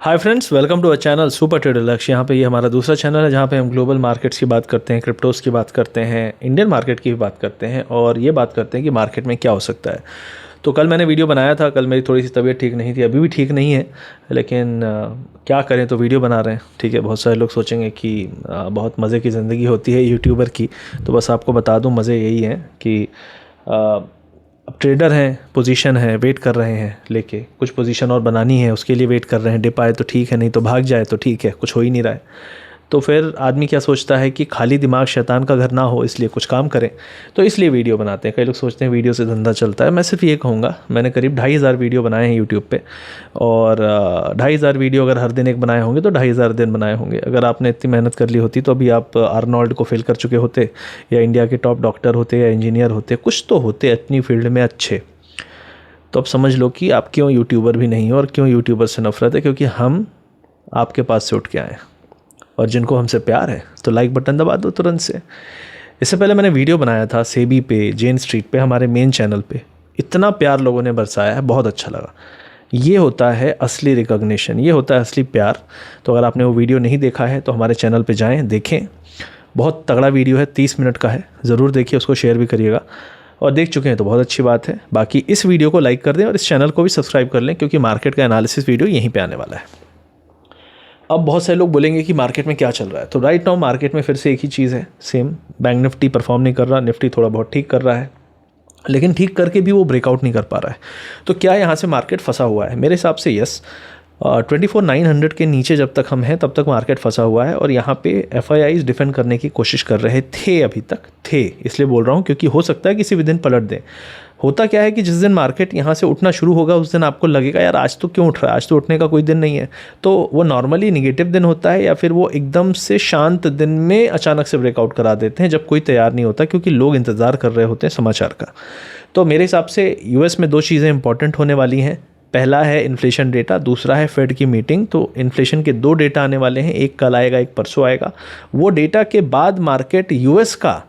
Hi friends, welcome to our channel super trader Lakshya. यहाँ पे ये हमारा दूसरा चैनल है जहाँ पे हम ग्लोबल मार्केट्स की बात करते हैं, क्रिप्टोस की बात करते हैं, इंडियन मार्केट की भी बात करते हैं और ये बात करते हैं कि मार्केट में क्या हो सकता है। तो कल मैंने वीडियो बनाया था। कल मेरी थोड़ी सी तबीयत ठीक नहीं थी, अभी भी ठीक नहीं है, लेकिन क्या करें, तो वीडियो बना रहे हैं। ठीक है, बहुत सारे लोग सोचेंगे कि बहुत मज़े की ज़िंदगी होती है यूट्यूबर की, तो बस आपको बता दूँ मज़े यही हैं कि अब ट्रेडर हैं, पोजीशन है, वेट कर रहे हैं, लेके कुछ पोजीशन और बनानी है, उसके लिए वेट कर रहे हैं। डिप आए तो ठीक है, नहीं तो भाग जाए तो ठीक है, कुछ हो ही नहीं रहा है। तो फिर आदमी क्या सोचता है कि खाली दिमाग शैतान का घर ना हो, इसलिए कुछ काम करें, तो इसलिए वीडियो बनाते हैं। कई लोग सोचते हैं वीडियो से धंधा चलता है। मैं सिर्फ ये कहूँगा, मैंने करीब 2,500 वीडियो बनाए हैं यूट्यूब पे, और 2,500 वीडियो अगर हर दिन एक बनाए होंगे तो 2,500 दिन बनाए होंगे। अगर आपने इतनी मेहनत कर ली होती तो अभी आप आर्नोल्ड को फेल कर चुके होते, या इंडिया के टॉप डॉक्टर होते, या इंजीनियर होते, कुछ तो होते अपनी फील्ड में अच्छे। तो अब समझ लो कि आप क्यों यूट्यूबर भी नहीं हो और क्यों यूट्यूबर से नफरत है, क्योंकि हम आपके पास से उठ के आए, और जिनको हमसे प्यार है तो लाइक बटन दबा दो तुरंत से। इससे पहले मैंने वीडियो बनाया था सेबी पे, जेन स्ट्रीट पे, हमारे मेन चैनल पे। इतना प्यार लोगों ने बरसाया है, बहुत अच्छा लगा। ये होता है असली रिकॉग्निशन, ये होता है असली प्यार। तो अगर आपने वो वीडियो नहीं देखा है तो हमारे चैनल पे जाएं, देखें। बहुत तगड़ा वीडियो है, 30 मिनट का है, ज़रूर देखिए, उसको शेयर भी करिएगा। और देख चुके हैं तो बहुत अच्छी बात है। बाकी इस वीडियो को लाइक कर दें और इस चैनल को भी सब्सक्राइब कर लें, क्योंकि मार्केट का एनालिसिस वीडियो यहीं पे आने वाला है। अब बहुत सारे लोग बोलेंगे कि मार्केट में क्या चल रहा है, तो राइट नाउ मार्केट में फिर से एक ही चीज़ है, सेम। बैंक निफ्टी परफॉर्म नहीं कर रहा, निफ्टी थोड़ा बहुत ठीक कर रहा है, लेकिन ठीक करके भी वो ब्रेकआउट नहीं कर पा रहा है। तो क्या यहाँ से मार्केट फंसा हुआ है? मेरे हिसाब से यस। 24,900 के नीचे जब तक हम हैं तब तक मार्केट फंसा हुआ है, और यहाँ पे एफआईआईज डिफेंड करने की कोशिश कर रहे थे, अभी तक थे, इसलिए बोल रहा हूँ क्योंकि हो सकता है किसी भी दिन पलट दें। होता क्या है कि जिस दिन मार्केट यहाँ से उठना शुरू होगा उस दिन आपको लगेगा यार आज तो क्यों उठ रहा है, आज तो उठने का कोई दिन नहीं है। तो वो नॉर्मली निगेटिव दिन होता है, या फिर वो एकदम से शांत दिन में अचानक से ब्रेकआउट करा देते हैं जब कोई तैयार नहीं होता, क्योंकि लोग इंतज़ार कर रहे होते हैं समाचार का। तो मेरे हिसाब से यूएस में दो चीज़ें इंपॉर्टेंट होने वाली हैं। पहला है इन्फ्लेशन डेटा, दूसरा है फेड की मीटिंग। तो इन्फ्लेशन के दो डेटा आने वाले हैं, एक कल आएगा, एक परसों आएगा। वो डेटा के बाद मार्केट यूएस का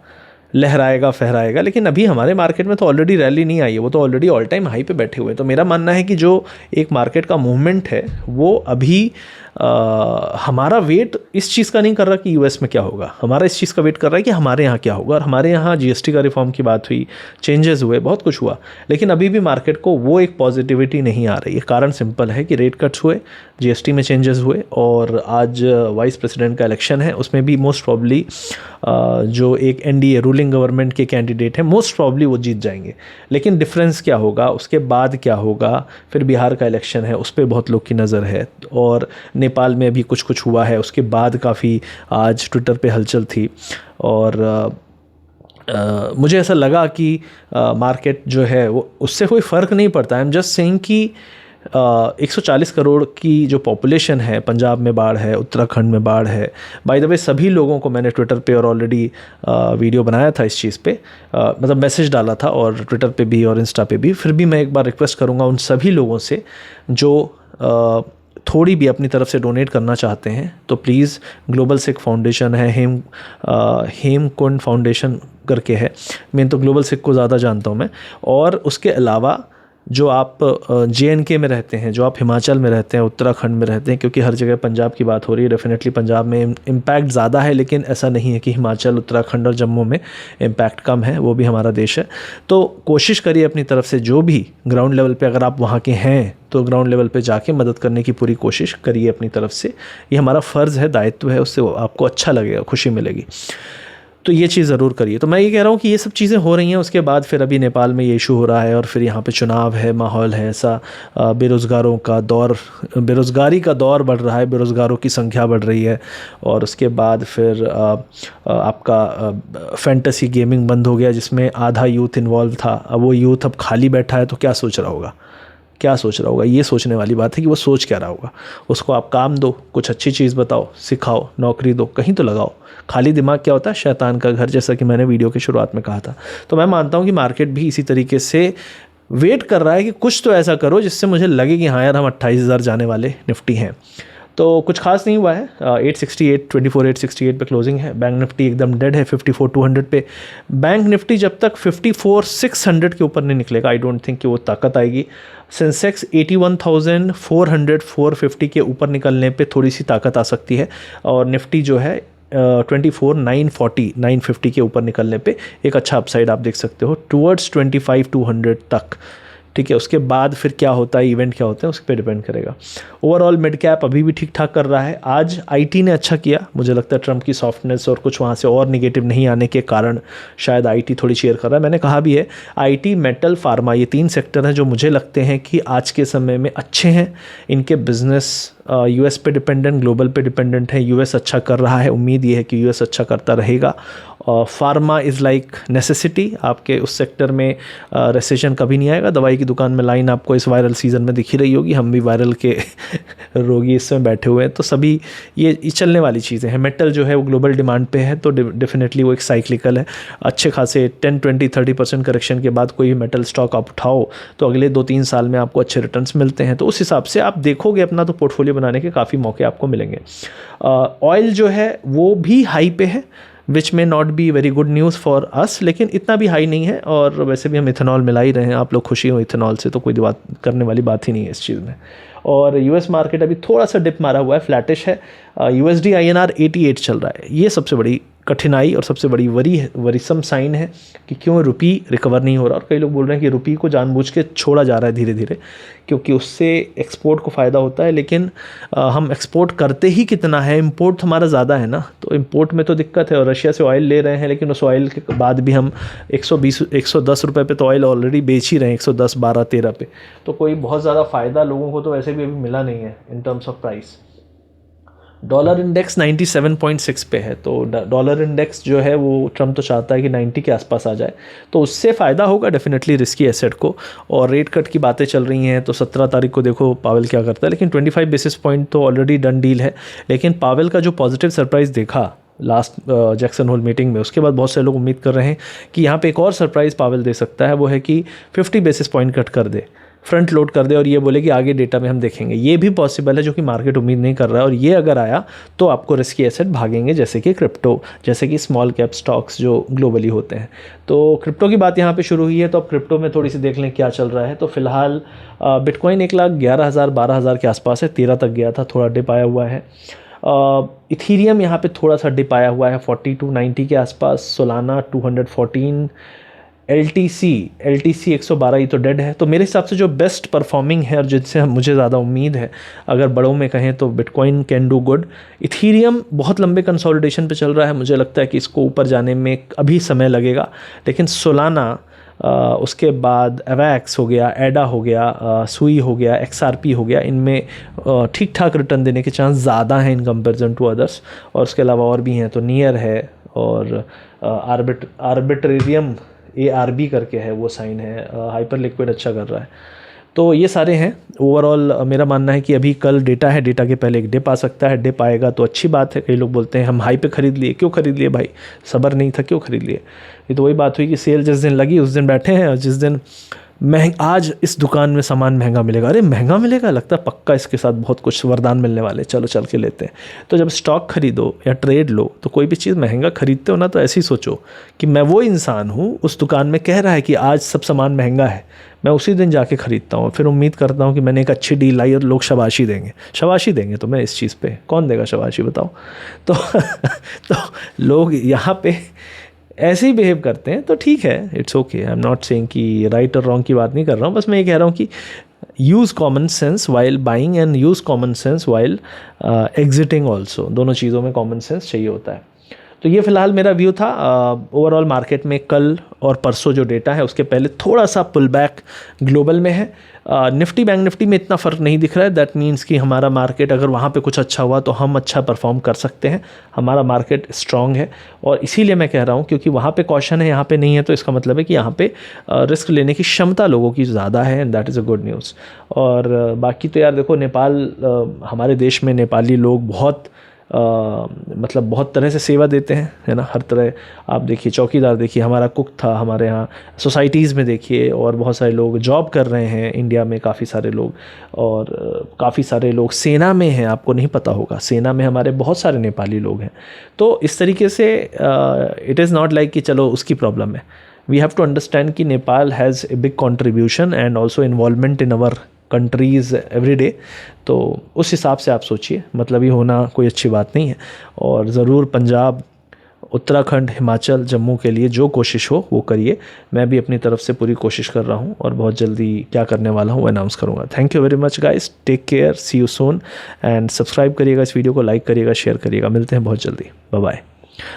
लहराएगा फहराएगा, लेकिन अभी हमारे मार्केट में तो ऑलरेडी रैली नहीं आई है, वो तो ऑलरेडी ऑल टाइम हाई पे बैठे हुए हैं। तो मेरा मानना है कि जो एक मार्केट का मूवमेंट है वो अभी हमारा वेट इस चीज़ का नहीं कर रहा कि यूएस में क्या होगा, हमारा इस चीज़ का वेट कर रहा है कि हमारे यहाँ क्या होगा। और हमारे यहाँ जीएसटी का रिफॉर्म की बात हुई, चेंजेस हुए, बहुत कुछ हुआ, लेकिन अभी भी मार्केट को वो एक पॉजिटिविटी नहीं आ रही है। कारण सिंपल है कि रेट कट्स हुए, जीएसटी में चेंजेस हुए, और आज वाइस प्रेसिडेंट का इलेक्शन है, उसमें भी मोस्ट प्रॉब्ली जो एक एनडीए रूलिंग गवर्नमेंट के कैंडिडेट हैं मोस्ट प्रॉब्ली वो जीत जाएंगे। लेकिन डिफरेंस क्या होगा, उसके बाद क्या होगा, फिर बिहार का इलेक्शन है, उस पर बहुत लोग की नज़र है, और नेपाल में अभी कुछ कुछ हुआ है, उसके बाद काफ़ी आज ट्विटर पे हलचल थी। और मुझे ऐसा लगा कि मार्केट जो है वो उससे कोई फ़र्क नहीं पड़ता। आई एम जस्ट सेइंग कि 140 करोड़ की जो पॉपुलेशन है, पंजाब में बाढ़ है, उत्तराखंड में बाढ़ है। बाय द वे सभी लोगों को मैंने ट्विटर पे और ऑलरेडी वीडियो बनाया था इस चीज़ पे, मतलब मैसेज डाला था, और ट्विटर पे भी और इंस्टा पे भी। फिर भी मैं एक बार रिक्वेस्ट करूँगा उन सभी लोगों से जो थोड़ी भी अपनी तरफ से डोनेट करना चाहते हैं, तो प्लीज़ ग्लोबल सिख फाउंडेशन है, हेमकुंड फाउंडेशन करके है, मैं तो ग्लोबल सिख को ज़्यादा जानता हूँ मैं। और उसके अलावा जो आप JNK में रहते हैं, जो आप हिमाचल में रहते हैं, उत्तराखंड में रहते हैं, क्योंकि हर जगह पंजाब की बात हो रही है, डेफिनेटली पंजाब में इम्पैक्ट ज़्यादा है, लेकिन ऐसा नहीं है कि हिमाचल, उत्तराखंड और जम्मू में इम्पैक्ट कम है, वो भी हमारा देश है। तो कोशिश करिए अपनी तरफ से, जो भी ग्राउंड लेवल पे अगर आप वहाँ के हैं तो ग्राउंड लेवल पे जाके मदद करने की पूरी कोशिश करिए अपनी तरफ से। ये हमारा फ़र्ज़ है, दायित्व है, उससे आपको अच्छा लगेगा, खुशी मिलेगी। तो ये चीज़ ज़रूर करिए। तो मैं ये कह रहा हूँ कि ये सब चीज़ें हो रही हैं, उसके बाद फिर अभी नेपाल में ये इशू हो रहा है, और फिर यहाँ पे चुनाव है, माहौल है ऐसा, बेरोज़गारों का दौर, बेरोज़गारी का दौर बढ़ रहा है, बेरोज़गारों की संख्या बढ़ रही है। और उसके बाद फिर आपका फैंटेसी गेमिंग बंद हो गया, जिसमें आधा यूथ इन्वॉल्व था। अब वो यूथ अब खाली बैठा है, तो क्या सोच रहा होगा, क्या सोच रहा होगा? ये सोचने वाली बात है कि वो सोच क्या रहा होगा। उसको आप काम दो, कुछ अच्छी चीज़ बताओ, सिखाओ, नौकरी दो, कहीं तो लगाओ। खाली दिमाग क्या होता है? शैतान का घर, जैसा कि मैंने वीडियो की शुरुआत में कहा था। तो मैं मानता हूँ कि मार्केट भी इसी तरीके से वेट कर रहा है कि कुछ तो ऐसा करो जिससे मुझे लगे कि हाँ यार हम 28,000 जाने वाले निफ्टी हैं। तो कुछ खास नहीं हुआ है। 868 868 पे क्लोजिंग है। बैंक निफ्टी एकदम डेड है 54,200 पे। बैंक निफ्टी जब तक 54,600 के ऊपर नहीं निकलेगा आई डोंट थिंक कि वो ताकत आएगी। सेंसेक्स 81,400 450 के ऊपर निकलने पे थोड़ी सी ताकत आ सकती है, और निफ्टी जो है 24,940 950 के ऊपर निकलने पे एक अच्छा अपसाइड आप देख सकते हो टूवर्ड्स 25,200 तक। ठीक है, उसके बाद फिर क्या होता है, इवेंट क्या होते हैं, उस पर डिपेंड करेगा। ओवरऑल मिड कैप अभी भी ठीक ठाक कर रहा है। आज आईटी ने अच्छा किया, मुझे लगता है ट्रम्प की सॉफ्टनेस और कुछ वहाँ से और निगेटिव नहीं आने के कारण शायद आईटी थोड़ी शेयर कर रहा है। मैंने कहा भी है आईटी, मेटल, फार्मा, ये 3 सेक्टर हैं जो मुझे लगते हैं कि आज के समय में अच्छे हैं। इनके बिजनेस यूएस पे डिपेंडेंट, ग्लोबल पे डिपेंडेंट है। यूएस अच्छा कर रहा है, उम्मीद ये है कि यूएस अच्छा करता रहेगा। और फार्मा इज़ लाइक नेसेसिटी, आपके उस सेक्टर में रिसेशन कभी नहीं आएगा। दवाई की दुकान में लाइन आपको इस वायरल सीज़न में दिखी रही होगी, हम भी वायरल के रोगी इस समय बैठे हुए हैं, तो सभी ये चलने वाली चीज़ें हैं। मेटल जो है वो ग्लोबल डिमांड पे है, तो डेफिनेटली वो एक साइक्लिकल है। अच्छे खासे 10, 20, 30% करेक्शन के बाद कोई मेटल स्टॉक आप उठाओ तो अगले 2-3 साल में आपको अच्छे रिटर्न्स मिलते हैं। तो उस हिसाब से आप देखोगे अपना तो पोर्टफोलियो बनाने के काफ़ी मौके आपको मिलेंगे। ऑयल जो है वो भी हाई पे है, विच में not be very good news for us, लेकिन इतना भी हाई नहीं है। और वैसे भी हम इथेनॉल मिला ही रहे हैं, आप लोग खुशी हो इथेनॉल से, तो कोई बात करने वाली बात ही नहीं है इस चीज़ में। और यूएस मार्केट अभी थोड़ा सा डिप मारा हुआ है, फ्लैटिश है। यूएसडी INR 88 चल रहा है। ये सबसे बड़ी कठिनाई और सबसे बड़ी वरीसम साइन है कि क्यों रुपी रिकवर नहीं हो रहा। और कई लोग बोल रहे हैं कि रुपी को जानबूझ के छोड़ा जा रहा है धीरे धीरे, क्योंकि उससे एक्सपोर्ट को फ़ायदा होता है। लेकिन हम एक्सपोर्ट करते ही कितना है, इंपोर्ट हमारा ज़्यादा है ना, तो इंपोर्ट में तो दिक्कत है। और रशिया से ऑयल ले रहे हैं, लेकिन उस ऑयल के बाद भी हम 110 रुपये पे तो ऑयल ऑलरेडी बेच ही रहे हैं, 110, 12, 13 पे। तो कोई बहुत ज़्यादा फ़ायदा लोगों को तो वैसे भी अभी मिला नहीं है in terms of price. Dollar index 97.6 पे है, तो डॉलर इंडेक्स जो है वो ट्रम्प तो चाहता है कि 90 के आसपास आ जाए, तो उससे फ़ायदा होगा डेफिनेटली रिस्की एसेट को। और रेट कट की बातें चल रही हैं, तो 17 तारीख को देखो पावेल क्या करता है। लेकिन 25 बेसिस पॉइंट तो ऑलरेडी डन डील है। लेकिन पावेल का जो पॉजिटिव सरप्राइज़ देखा लास्ट जैक्सन होल मीटिंग में, उसके बाद बहुत से लोग उम्मीद कर रहे हैं कि यहाँ पे एक और सरप्राइज़ पावेल दे सकता है। वो है कि 50 बेसिस पॉइंट कट कर दे, फ्रंट लोड कर दे, और ये बोले कि आगे डेटा में हम देखेंगे। ये भी पॉसिबल है, जो कि मार्केट उम्मीद नहीं कर रहा है। और ये अगर आया तो आपको रिस्की एसेट भागेंगे, जैसे कि क्रिप्टो, जैसे कि स्मॉल कैप स्टॉक्स जो ग्लोबली होते हैं। तो क्रिप्टो की बात यहाँ पे शुरू हुई है, तो अब क्रिप्टो में थोड़ी सी देख लें क्या चल रहा है। तो फिलहाल बिटकॉइन 1,11,000 12,000 के आसपास है, 13 तक गया था, थोड़ा डिप आया हुआ है। इथीरियम यहाँ पे थोड़ा सा डिप आया हुआ है 4290 के आसपास। सोलाना 214, LTC 112, ये तो डेड है। तो मेरे हिसाब से जो बेस्ट परफॉर्मिंग है और जिनसे मुझे ज़्यादा उम्मीद है, अगर बड़ों में कहें तो bitcoin can do good. Ethereum बहुत लंबे कंसोलिडेशन पे चल रहा है, मुझे लगता है कि इसको ऊपर जाने में अभी समय लगेगा। लेकिन सोलाना, उसके बाद एवैक्स हो गया, एडा हो गया, सुई हो गया, XRP हो गया, इनमें ठीक ठाक रिटर्न देने के चांस ज़्यादा हैं इन कंपेरिजन टू अदर्स। और उसके अलावा और भी हैं, तो नियर है, और आर्बिट्रेरियम ARB करके है, वो साइन है। हाइपर लिक्विड अच्छा कर रहा है। तो ये सारे हैं। ओवरऑल मेरा मानना है कि अभी कल डेटा है, डेटा के पहले एक डिप आ सकता है। डिप आएगा तो अच्छी बात है। कई लोग बोलते हैं हम हाई पे ख़रीद लिए, क्यों ख़रीद लिए भाई, सब्र नहीं था, क्यों ख़रीद लिए। ये तो वही बात हुई कि सेल जिस दिन लगी उस दिन बैठे हैं, और जिस दिन आज इस दुकान में सामान महंगा मिलेगा, अरे महंगा मिलेगा, लगता है पक्का इसके साथ बहुत कुछ वरदान मिलने वाले, चलो चल के लेते हैं। तो जब स्टॉक खरीदो या ट्रेड लो, तो कोई भी चीज़ महंगा खरीदते हो ना, तो ऐसे ही सोचो कि मैं वो इंसान हूँ, उस दुकान में कह रहा है कि आज सब सामान महंगा है, मैं उसी दिन जाके ख़रीदता हूँ। फिर उम्मीद करता हूँ कि मैंने एक अच्छी डील लाई और लोग शाबाशी देंगे तो मैं इस चीज़ पे कौन देगा शाबाशी, बताओ। तो लोग यहाँ पे ऐसे ही बिहेव करते हैं, तो ठीक है, it's okay. I am not saying कि राइट और रॉन्ग की बात नहीं कर रहा हूँ, बस मैं ये कह रहा हूँ कि use common sense while buying and use common sense while exiting also. दोनों चीज़ों में कॉमन सेंस चाहिए होता है। तो ये फिलहाल मेरा व्यू था। ओवरऑल मार्केट में कल और परसों जो डेटा है उसके पहले थोड़ा सा पुल बैक ग्लोबल में है। निफ्टी बैंक निफ्टी में इतना फ़र्क नहीं दिख रहा है। दैट मीन्स कि हमारा मार्केट अगर वहाँ पे कुछ अच्छा हुआ तो हम अच्छा परफॉर्म कर सकते हैं। हमारा मार्केट स्ट्रॉन्ग है, और इसीलिए मैं कह रहा हूँ, क्योंकि वहाँ पे कॉशन है, यहाँ पे नहीं है, तो इसका मतलब है कि यहाँ पे रिस्क लेने की क्षमता लोगों की ज़्यादा है, and that is a good news. और बाकी तो यार देखो, नेपाल, हमारे देश में नेपाली लोग बहुत मतलब बहुत तरह से सेवा देते हैं, है ना। हर तरह आप देखिए, चौकीदार देखिए, हमारा कुक था हमारे यहाँ, सोसाइटीज़ में देखिए, और बहुत सारे लोग जॉब कर रहे हैं इंडिया में, काफ़ी सारे लोग, और काफ़ी सारे लोग सेना में हैं, आपको नहीं पता होगा, सेना में हमारे बहुत सारे नेपाली लोग हैं। तो इस तरीके से इट इज़ नॉट लाइक कि चलो उसकी प्रॉब्लम है। वी हैव टू अंडरस्टैंड कि Nepal has a big contribution and also involvement in our countries every day. तो उस हिसाब से आप सोचिए, मतलब ये होना कोई अच्छी बात नहीं है। और ज़रूर पंजाब, उत्तराखंड, हिमाचल, जम्मू के लिए जो कोशिश हो वो करिए। मैं भी अपनी तरफ से पूरी कोशिश कर रहा हूँ और बहुत जल्दी क्या करने वाला हूँ वो अनाउंस करूँगा। Thank you very much guys, take care, see you soon, and subscribe करिएगा, इस वीडियो को लाइक करिएगा, शेयर करिएगा। मिलते हैं बहुत जल्दी, बाय बाय।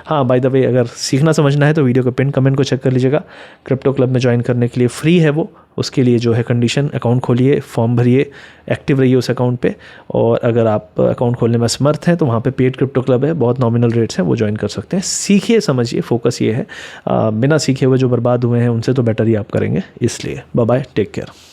हाँ, बाय द वे, अगर सीखना समझना है तो वीडियो के पिन कमेंट को चेक कर लीजिएगा। क्रिप्टो क्लब में ज्वाइन करने के लिए फ्री है वो, उसके लिए जो है कंडीशन, अकाउंट खोलिए, फॉर्म भरिए, एक्टिव रहिए उस अकाउंट पे। और अगर आप अकाउंट खोलने में असमर्थ हैं तो वहाँ पे पेड क्रिप्टो क्लब है, बहुत नॉमिनल रेट्स हैं, वो ज्वाइन कर सकते हैं। सीखिए, समझिए, फोकस ये है, बिना सीखे हुए जो बर्बाद हुए हैं उनसे तो बेटर ही आप करेंगे। इसलिए बाय बाय, टेक केयर।